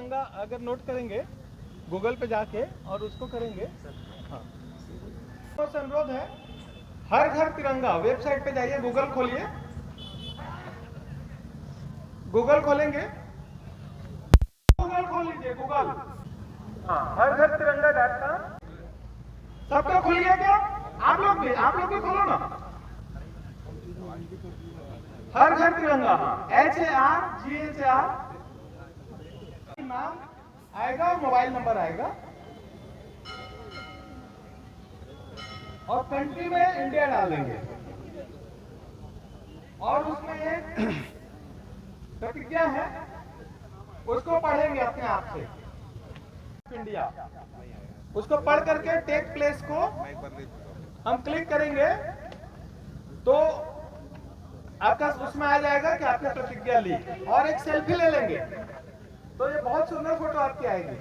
तिरंगा अगर नोट करेंगे गूगल पे जाके और उसको करेंगे, हाँ तो अनुरोध है, हर घर तिरंगा वेबसाइट पे जाइए, गूगल खोलिए, गूगल खोलेंगे, गूगल खोल लीजिए, गूगल, हाँ हर घर तिरंगा .com, सबका खुल गया क्या? आप लोग भी खोलो ना, हर घर तिरंगा, HARGHAR नाम आएगा और मोबाइल नंबर आएगा और कंट्री में इंडिया डाल देंगे और उसमें एक प्रतिज्ञा है, उसको पढ़ेंगे अपने आप से, इंडिया, उसको पढ़ करके टेक प्लेस को हम क्लिक करेंगे तो आपका उसमें आ जाएगा कि आपने प्रतिज्ञा ली, और एक सेल्फी ले लेंगे तो ये बहुत सुंदर फोटो आपकी आएगी।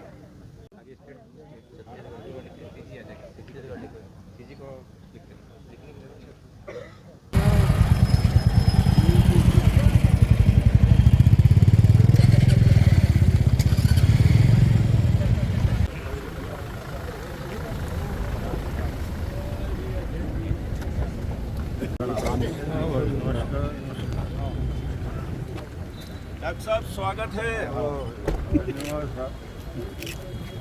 डॉक्टर साहब स्वागत है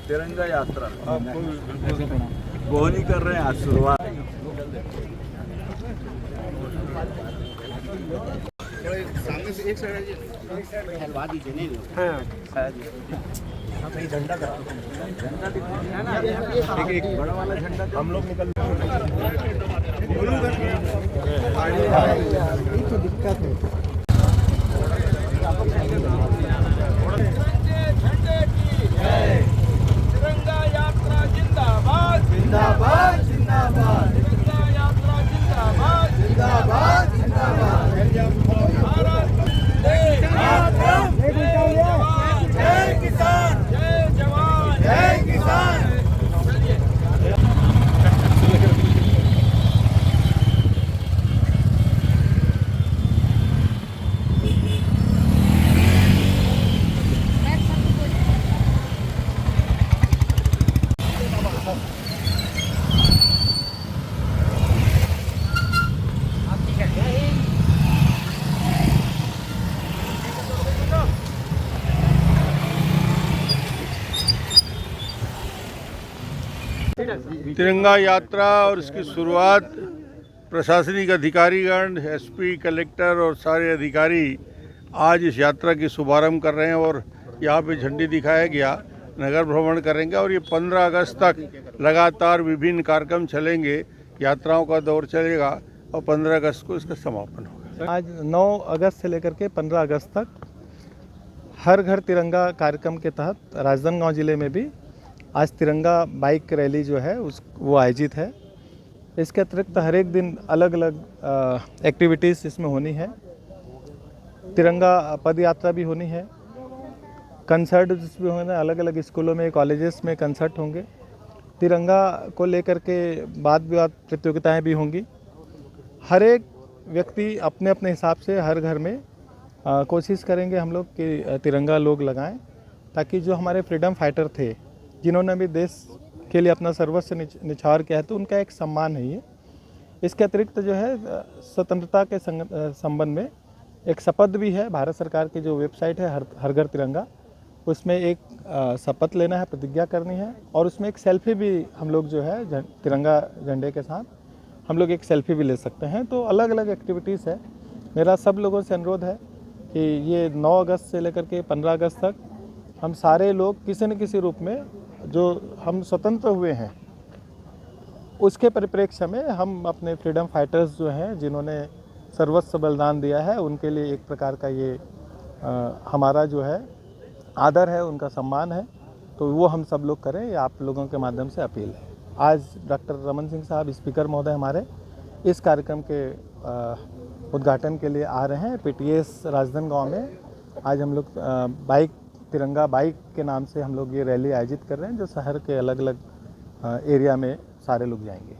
तिरंगा यात्रा बोहनी कर रहे हैं आज शुरुआत। सामने से एक साइड हलवा दीजिए, नहीं झंडा का एक बड़ा वाला झंडा हम लोग निकल तो दिक्कत है। तिरंगा यात्रा जिंदाबाद जिंदाबाद जिंदाबाद, तिरंगा यात्रा जिंदाबाद जिंदाबाद जिंदाबाद। जय किसान, जय जवान, जय किसान। तिरंगा यात्रा और इसकी शुरुआत प्रशासनिक अधिकारीगण, एसपी, कलेक्टर और सारे अधिकारी आज इस यात्रा की शुभारंभ कर रहे हैं और यहाँ पे झंडी दिखाया गया, नगर भ्रमण करेंगे और ये 15 अगस्त तक लगातार विभिन्न कार्यक्रम चलेंगे, यात्राओं का दौर चलेगा और 15 अगस्त को इसका समापन होगा। आज 9 अगस्त से लेकर के 15 अगस्त तक हर घर तिरंगा कार्यक्रम के तहत राजनांदगांव जिले में भी आज तिरंगा बाइक रैली जो है वो आयोजित है। इसके अतिरिक्त हर एक दिन अलग अलग एक्टिविटीज़ इसमें होनी है। तिरंगा पद यात्रा भी होनी है, कंसर्ट भी होना, अलग अलग स्कूलों में, कॉलेजेस में कंसर्ट होंगे। तिरंगा को लेकर के वाद विवाद प्रतियोगिताएं भी होंगी। हर एक व्यक्ति अपने अपने हिसाब से हर घर में कोशिश करेंगे हम लोग कि तिरंगा लोग लगाएं, ताकि जो हमारे फ्रीडम फाइटर थे, जिन्होंने भी देश के लिए अपना सर्वस्व निछावर किया है, तो उनका एक सम्मान है ये। इसके अतिरिक्त जो है स्वतंत्रता के संबंध में एक शपथ भी है। भारत सरकार की जो वेबसाइट है हर घर तिरंगा, उसमें एक शपथ लेना है, प्रतिज्ञा करनी है, और उसमें एक सेल्फी भी हम लोग जो है तिरंगा झंडे के साथ हम लोग एक सेल्फी भी ले सकते हैं। तो अलग अलग एक्टिविटीज़ है। मेरा सब लोगों से अनुरोध है कि ये 9 अगस्त से लेकर के 15 अगस्त तक हम सारे लोग किसी न किसी रूप में, जो हम स्वतंत्र हुए हैं उसके परिप्रेक्ष्य में, हम अपने फ्रीडम फाइटर्स जो हैं, जिन्होंने सर्वस्व बलिदान दिया है, उनके लिए एक प्रकार का ये हमारा जो है आदर है, उनका सम्मान है, तो वो हम सब लोग करें, ये आप लोगों के माध्यम से अपील है। आज डॉक्टर रमन सिंह साहब स्पीकर महोदय हमारे इस कार्यक्रम के उद्घाटन के लिए आ रहे हैं। पीटीएस राजनांदगांव में आज हम लोग तिरंगा बाइक के नाम से हम लोग ये रैली आयोजित कर रहे हैं, जो शहर के अलग अलग एरिया में सारे लोग जाएंगे।